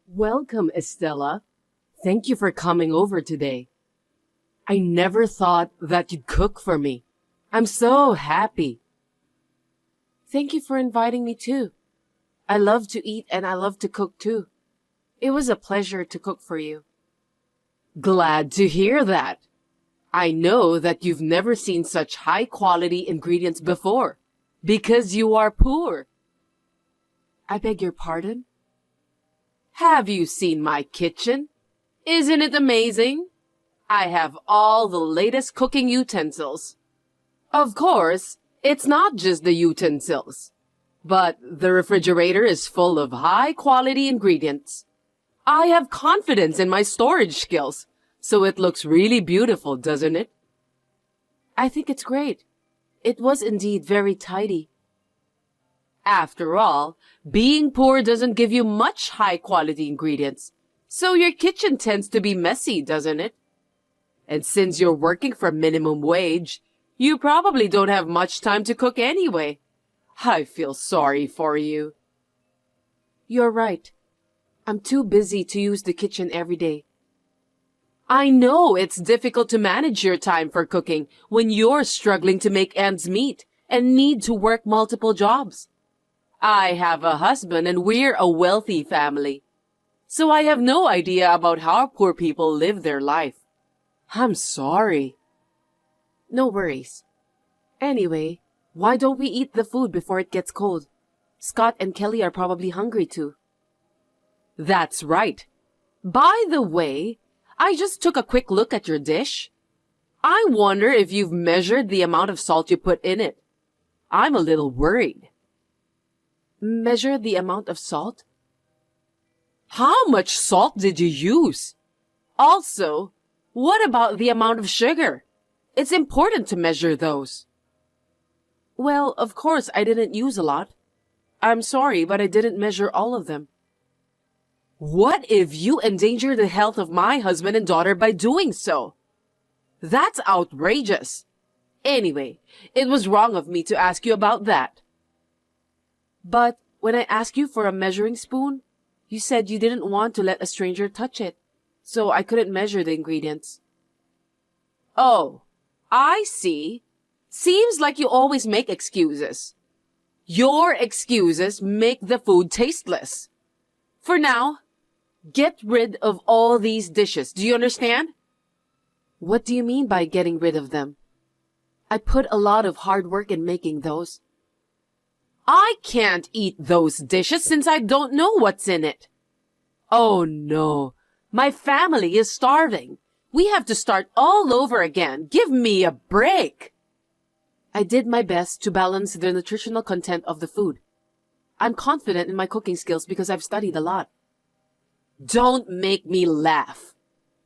Welcome, Estella. Thank you for coming over today. I never thought that you'd cook for me. I'm so happy. Thank you for inviting me too. I love to eat and I love to cook too. It was a pleasure to cook for you. Glad to hear that. I know that you've never seen such high-quality ingredients before, because you are poor. I beg your pardon? Have you seen my kitchen? Isn't it amazing? I have all the latest cooking utensils. Of course, it's not just the utensils, but the refrigerator is full of high-quality ingredients. I have confidence in my storage skills, so it looks really beautiful, doesn't it? I think it's great. It was indeed very tidy. After all, being poor doesn't give you much high-quality ingredients, so your kitchen tends to be messy, doesn't it? And since you're working for minimum wage, you probably don't have much time to cook anyway. I feel sorry for you. You're right. I'm too busy to use the kitchen every day. I know it's difficult to manage your time for cooking when you're struggling to make ends meet and need to work multiple jobs. I have a husband and we're a wealthy family, so I have no idea about how poor people live their life. I'm sorry. No worries. Anyway, why don't we eat the food before it gets cold? Scott and Kelly are probably hungry too. That's right. By the way, I just took a quick look at your dish. I wonder if you've measured the amount of salt you put in it. I'm a little worried. Measure the amount of salt? How much salt did you use? Also, what about the amount of sugar? It's important to measure those. Well, of course I didn't use a lot. I'm sorry, but I didn't measure all of them. What if you endanger the health of my husband and daughter by doing so? That's outrageous. Anyway, it was wrong of me to ask you about that. But when I asked you for a measuring spoon, you said you didn't want to let a stranger touch it, so I couldn't measure the ingredients. Oh, I see. Seems like you always make excuses. Your excuses make the food tasteless. For now, get rid of all these dishes. Do you understand? What do you mean by getting rid of them? I put a lot of hard work in making those. I can't eat those dishes since I don't know what's in it. Oh no, my family is starving. We have to start all over again. Give me a break. I did my best to balance the nutritional content of the food. I'm confident in my cooking skills because I've studied a lot. Don't make me laugh.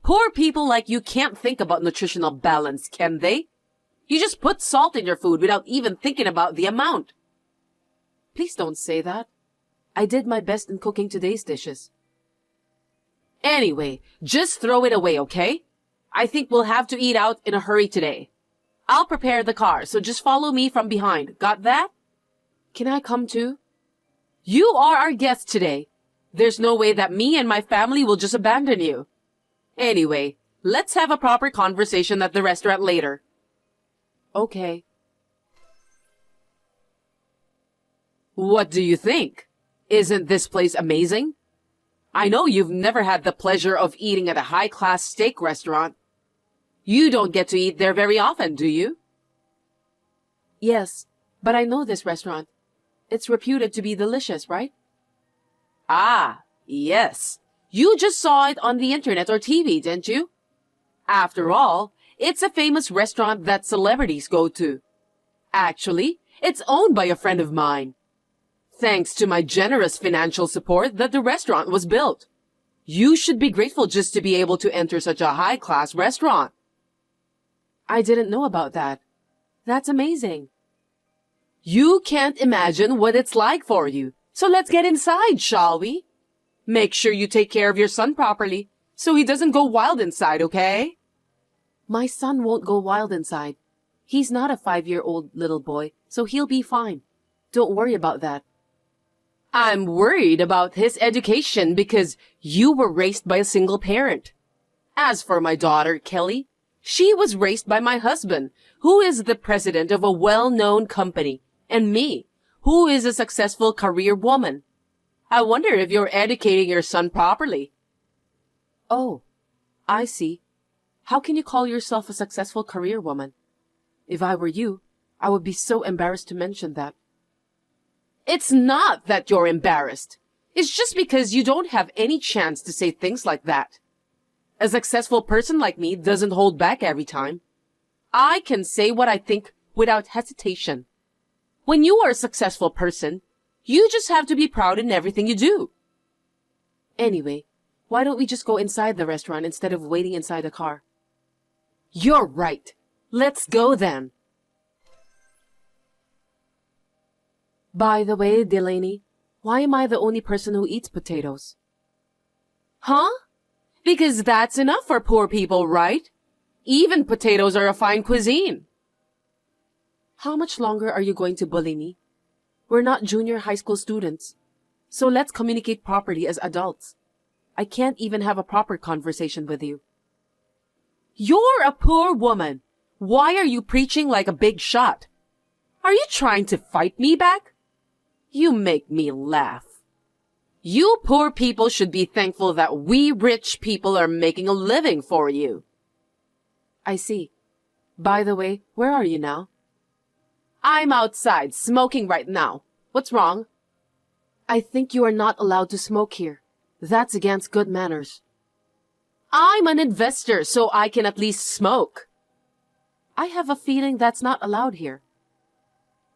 Poor people like you can't think about nutritional balance, can they? You just put salt in your food without even thinking about the amount. Please don't say that. I did my best in cooking today's dishes. Anyway, just throw it away, okay? I think we'll have to eat out in a hurry today. I'll prepare the car, so just follow me from behind. Got that? Can I come too? You are our guest today. There's no way that me and my family will just abandon you. Anyway, let's have a proper conversation at the restaurant later. Okay. What do you think? Isn't this place amazing? I know you've never had the pleasure of eating at a high-class steak restaurant. You don't get to eat there very often, do you? Yes, but I know this restaurant. It's reputed to be delicious, right? Ah, yes. You just saw it on the internet or TV, didn't you? After all, it's a famous restaurant that celebrities go to. Actually, it's owned by a friend of mine. Thanks to my generous financial support that the restaurant was built. You should be grateful just to be able to enter such a high-class restaurant. I didn't know about that. That's amazing. You can't imagine what it's like for you. So let's get inside, shall we? Make sure you take care of your son properly, so he doesn't go wild inside, okay? My son won't go wild inside. He's not a 5-year-old little boy, so he'll be fine. Don't worry about that. I'm worried about his education because you were raised by a single parent. As for my daughter, Kelly, she was raised by my husband, who is the president of a well-known company, and me, who is a successful career woman. I wonder if you're educating your son properly. Oh, I see. How can you call yourself a successful career woman? If I were you, I would be so embarrassed to mention that. It's not that you're embarrassed. It's just because you don't have any chance to say things like that. A successful person like me doesn't hold back every time. I can say what I think without hesitation. When you are a successful person, you just have to be proud in everything you do. Anyway, why don't we just go inside the restaurant instead of waiting inside the car? You're right. Let's go then. By the way, Delaney, why am I the only person who eats potatoes? Huh? Because that's enough for poor people, right? Even potatoes are a fine cuisine. How much longer are you going to bully me? We're not junior high school students. So let's communicate properly as adults. I can't even have a proper conversation with you. You're a poor woman. Why are you preaching like a big shot? Are you trying to fight me back? You make me laugh. You poor people should be thankful that we rich people are making a living for you. I see. By the way, where are you now? I'm outside, smoking right now. What's wrong? I think you are not allowed to smoke here. That's against good manners. I'm an investor, so I can at least smoke. I have a feeling that's not allowed here.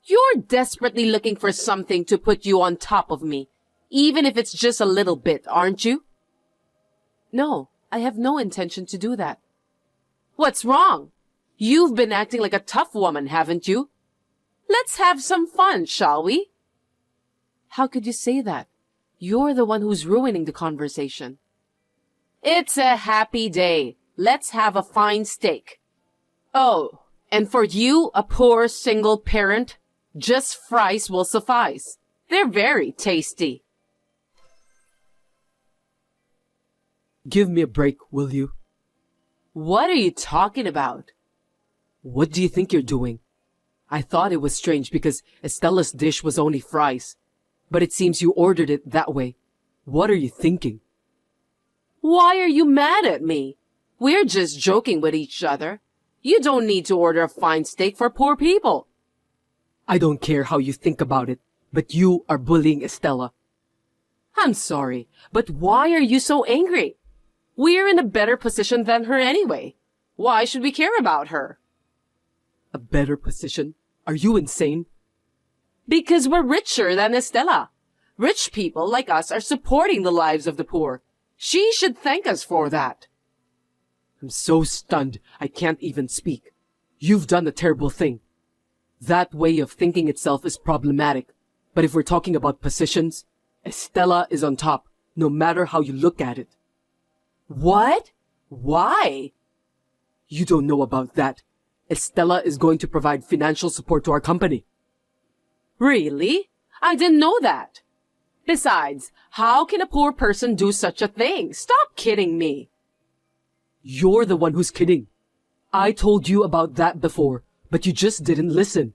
You're desperately looking for something to put you on top of me, even if it's just a little bit, aren't you? No, I have no intention to do that. What's wrong? You've been acting like a tough woman, haven't you? Let's have some fun, shall we? How could you say that? You're the one who's ruining the conversation. It's a happy day. Let's have a fine steak. Oh, and for you, a poor single parent, just fries will suffice. They're very tasty. Give me a break, will you? What are you talking about? What do you think you're doing? I thought it was strange because Estella's dish was only fries. But it seems you ordered it that way. What are you thinking? Why are you mad at me? We're just joking with each other. You don't need to order a fine steak for poor people. I don't care how you think about it, but you are bullying Estella. I'm sorry, but why are you so angry? We're in a better position than her anyway. Why should we care about her? A better position? Are you insane? Because we're richer than Estella. Rich people like us are supporting the lives of the poor. She should thank us for that. I'm so stunned I can't even speak. You've done a terrible thing. That way of thinking itself is problematic. But if we're talking about positions, Estella is on top, no matter how you look at it. What? Why? You don't know about that. Estella is going to provide financial support to our company. Really? I didn't know that. Besides, how can a poor person do such a thing? Stop kidding me. You're the one who's kidding. I told you about that before, but you just didn't listen.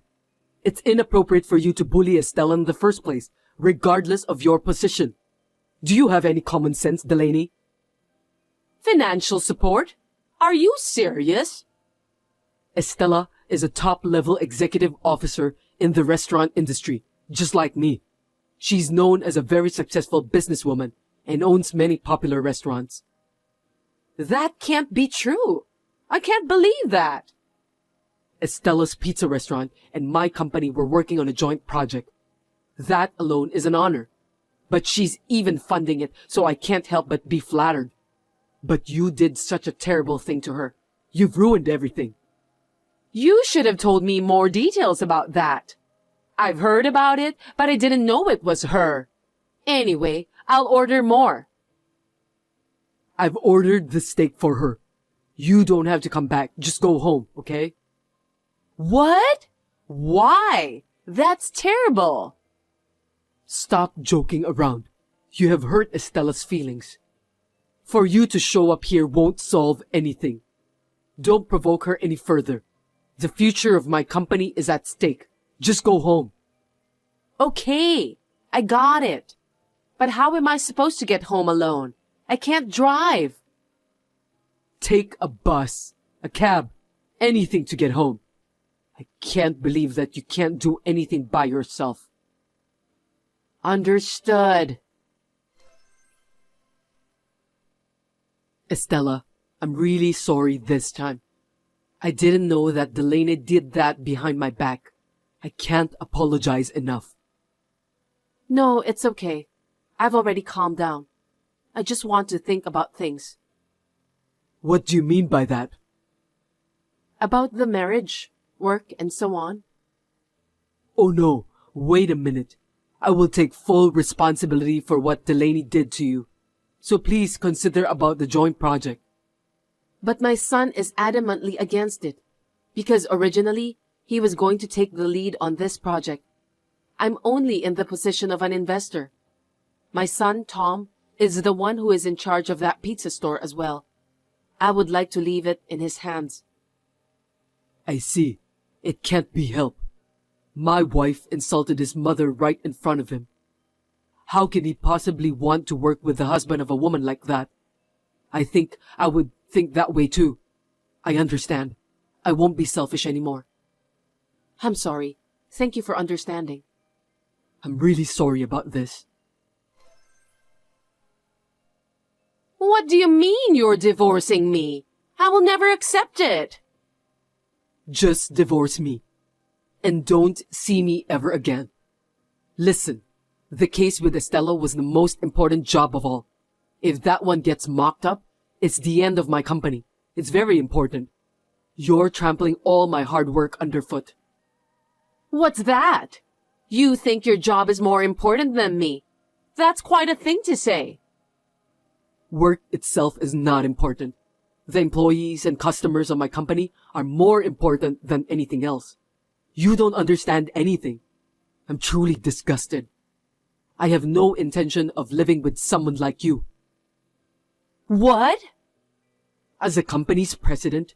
It's inappropriate for you to bully Estella in the first place, regardless of your position. Do you have any common sense, Delaney? Financial support? Are you serious? Estella is a top-level executive officer in the restaurant industry, just like me. She's known as a very successful businesswoman and owns many popular restaurants. That can't be true. I can't believe that. Estella's pizza restaurant and my company were working on a joint project. That alone is an honor. But she's even funding it, so I can't help but be flattered. But you did such a terrible thing to her. You've ruined everything. You should have told me more details about that. I've heard about it, but I didn't know it was her. Anyway, I'll order more. I've ordered the steak for her. You don't have to come back. Just go home, okay? What? Why? That's terrible. Stop joking around. You have hurt Estella's feelings. For you to show up here won't solve anything. Don't provoke her any further. The future of my company is at stake. Just go home. Okay, I got it. But how am I supposed to get home alone? I can't drive. Take a bus, a cab, anything to get home. I can't believe that you can't do anything by yourself. Understood. Estella, I'm really sorry this time. I didn't know that Delaney did that behind my back. I can't apologize enough. No, it's okay. I've already calmed down. I just want to think about things. What do you mean by that? About the marriage, work, and so on. Oh no, wait a minute. I will take full responsibility for what Delaney did to you. So please consider about the joint project. But my son is adamantly against it, because originally he was going to take the lead on this project. I'm only in the position of an investor. My son, Tom, is the one who is in charge of that pizza store as well. I would like to leave it in his hands. I see. It can't be helped. My wife insulted his mother right in front of him. How can he possibly want to work with the husband of a woman like that? I think I would think that way too. I understand. I won't be selfish anymore. I'm sorry. Thank you for understanding. I'm really sorry about this. What do you mean you're divorcing me? I will never accept it. Just divorce me. And don't see me ever again. Listen, the case with Estella was the most important job of all. If that one gets mocked up, it's the end of my company. It's very important. You're trampling all my hard work underfoot. What's that? You think your job is more important than me? That's quite a thing to say. Work itself is not important. The employees and customers of my company are more important than anything else. You don't understand anything. I'm truly disgusted. I have no intention of living with someone like you. What? As a company's president,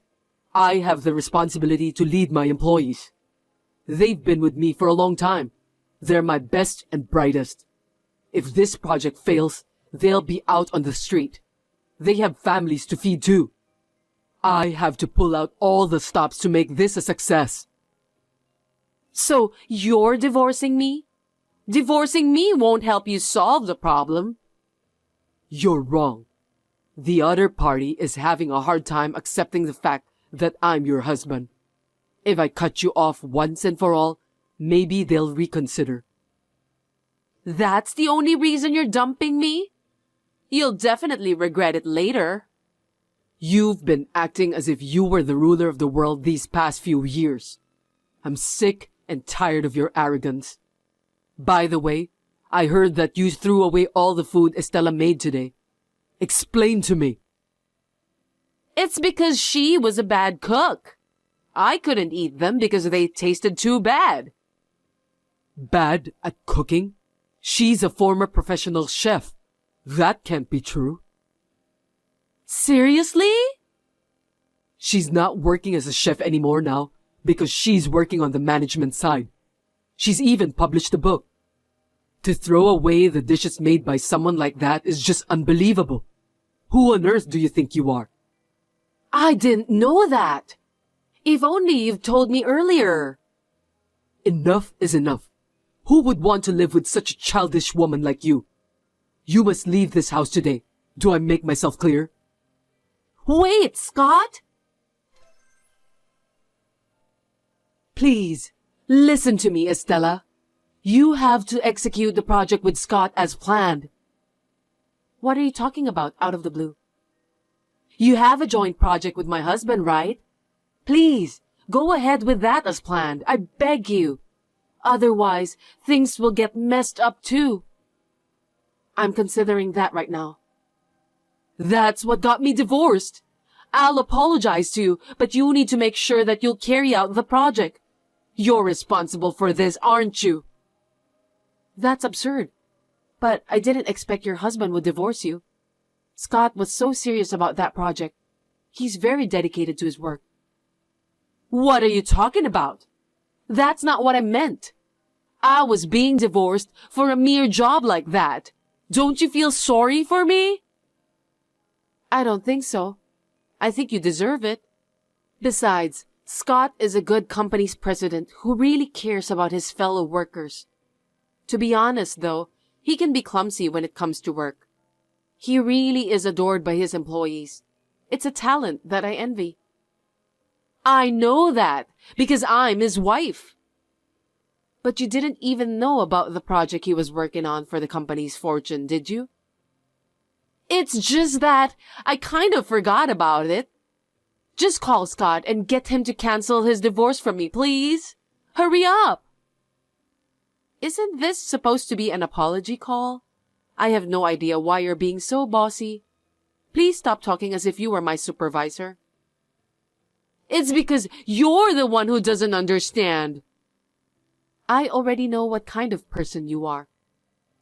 I have the responsibility to lead my employees. They've been with me for a long time. They're my best and brightest. If this project fails, they'll be out on the street. They have families to feed too. I have to pull out all the stops to make this a success. So you're divorcing me? Divorcing me won't help you solve the problem. You're wrong. The other party is having a hard time accepting the fact that I'm your husband. If I cut you off once and for all, maybe they'll reconsider. That's the only reason you're dumping me? You'll definitely regret it later. You've been acting as if you were the ruler of the world these past few years. I'm sick and tired of your arrogance. By the way, I heard that you threw away all the food Estella made today. Explain to me. It's because she was a bad cook. I couldn't eat them because they tasted too bad. Bad at cooking? She's a former professional chef. That can't be true. Seriously? She's not working as a chef anymore now because she's working on the management side. She's even published a book. To throw away the dishes made by someone like that is just unbelievable. Who on earth do you think you are? I didn't know that. If only you've told me earlier. Enough is enough. Who would want to live with such a childish woman like you? You must leave this house today. Do I make myself clear? Wait, Scott! Please, listen to me, Estella. You have to execute the project with Scott as planned. What are you talking about out of the blue? You have a joint project with my husband, right? Please, go ahead with that as planned. I beg you. Otherwise, things will get messed up too. I'm considering that right now. That's what got me divorced. I'll apologize to you, but you need to make sure that you'll carry out the project. You're responsible for this, aren't you? That's absurd. But I didn't expect your husband would divorce you. Scott was so serious about that project. He's very dedicated to his work. What are you talking about? That's not what I meant. I was being divorced for a mere job like that. Don't you feel sorry for me? I don't think so. I think you deserve it. Besides, Scott is a good company's president who really cares about his fellow workers. To be honest, though, he can be clumsy when it comes to work. He really is adored by his employees. It's a talent that I envy. I know that because I'm his wife. But you didn't even know about the project he was working on for the company's fortune, did you? It's just that I kind of forgot about it. Just call Scott and get him to cancel his divorce from me, please. Hurry up. Isn't this supposed to be an apology call? I have no idea why you're being so bossy. Please stop talking as if you were my supervisor. It's because you're the one who doesn't understand. I already know what kind of person you are.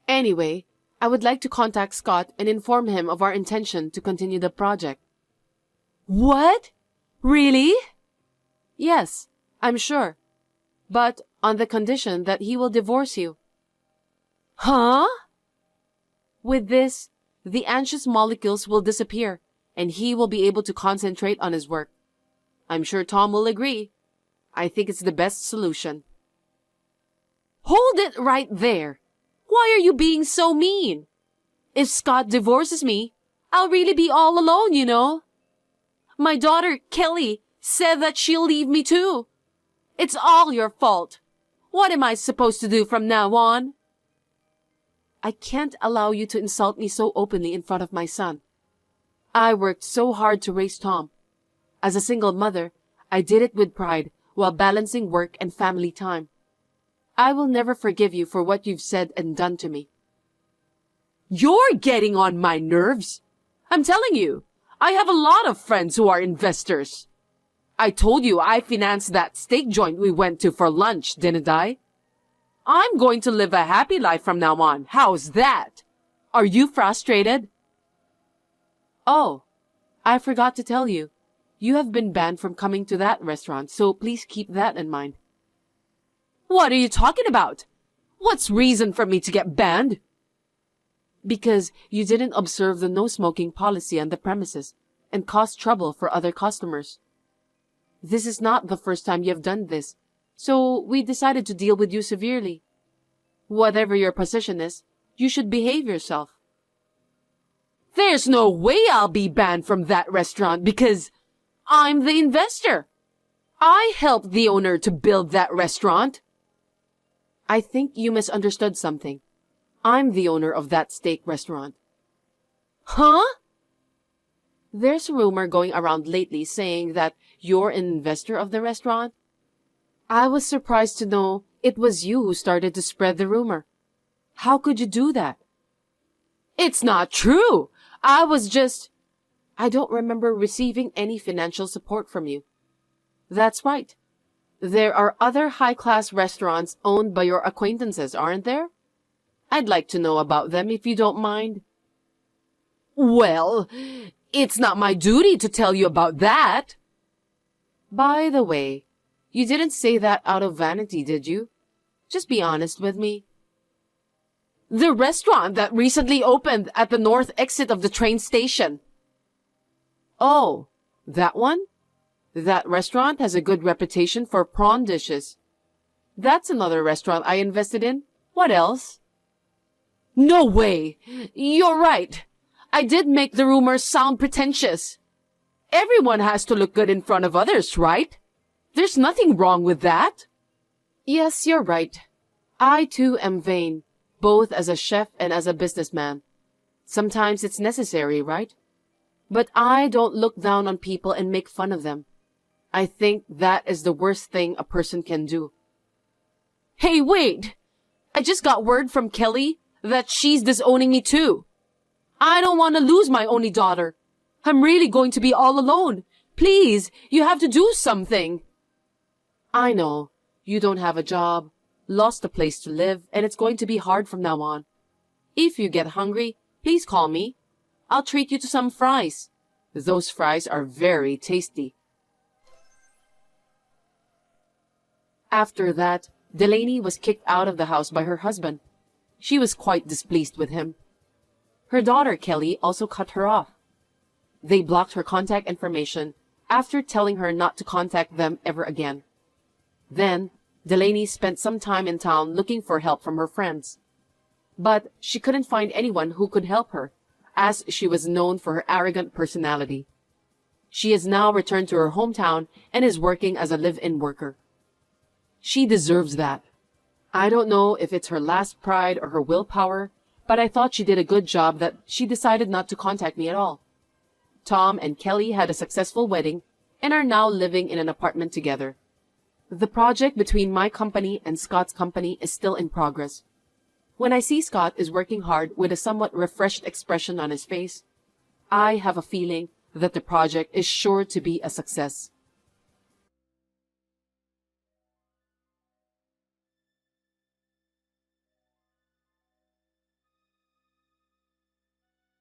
Anyway, I would like to contact Scott and inform him of our intention to continue the project. What? Really? Yes, I'm sure. But on the condition that he will divorce you. Huh? With this, the anxious molecules will disappear, and he will be able to concentrate on his work. I'm sure Tom will agree. I think it's the best solution. Hold it right there. Why are you being so mean? If Scott divorces me, I'll really be all alone, you know. My daughter, Kelly, said that she'll leave me too. It's all your fault. What am I supposed to do from now on? I can't allow you to insult me so openly in front of my son. I worked so hard to raise Tom. As a single mother, I did it with pride while balancing work and family time. I will never forgive you for what you've said and done to me. You're getting on my nerves. I'm telling you, I have a lot of friends who are investors. I told you I financed that steak joint we went to for lunch, didn't I? I'm going to live a happy life from now on. How's that? Are you frustrated? Oh, I forgot to tell you. You have been banned from coming to that restaurant, so please keep that in mind. What are you talking about? What's reason for me to get banned? Because you didn't observe the no smoking policy on the premises and caused trouble for other customers. This is not the first time you have done this, so we decided to deal with you severely. Whatever your position is, you should behave yourself. There's no way I'll be banned from that restaurant because I'm the investor. I helped the owner to build that restaurant. I think you misunderstood something. I'm the owner of that steak restaurant. Huh? There's a rumor going around lately saying that you're an investor of the restaurant. I was surprised to know it was you who started to spread the rumor. How could you do that? It's not true. I don't remember receiving any financial support from you. That's right. There are other high-class restaurants owned by your acquaintances, aren't there? I'd like to know about them if you don't mind. Well, it's not my duty to tell you about that. By the way, you didn't say that out of vanity, did you? Just be honest with me. The restaurant that recently opened at the north exit of the train station. Oh, that one? That restaurant has a good reputation for prawn dishes. That's another restaurant I invested in. What else? No way! You're right. I did make the rumors sound pretentious. Everyone has to look good in front of others, right? There's nothing wrong with that. Yes, you're right. I too am vain, both as a chef and as a businessman. Sometimes it's necessary, right? But I don't look down on people and make fun of them. I think that is the worst thing a person can do. Hey, wait! I just got word from Kelly that she's disowning me too. I don't want to lose my only daughter. I'm really going to be all alone. Please, you have to do something. I know, you don't have a job, lost a place to live, and it's going to be hard from now on. If you get hungry, please call me. I'll treat you to some fries. Those fries are very tasty. After that, Delaney was kicked out of the house by her husband. She was quite displeased with him. Her daughter, Kelly, also cut her off. They blocked her contact information after telling her not to contact them ever again. Then, Delaney spent some time in town looking for help from her friends. But she couldn't find anyone who could help her, as she was known for her arrogant personality. She has now returned to her hometown and is working as a live-in worker. She deserves that. I don't know if it's her last pride or her willpower, but I thought she did a good job that she decided not to contact me at all. Tom and Kelly had a successful wedding and are now living in an apartment together. The project between my company and Scott's company is still in progress. When I see Scott is working hard with a somewhat refreshed expression on his face, I have a feeling that the project is sure to be a success.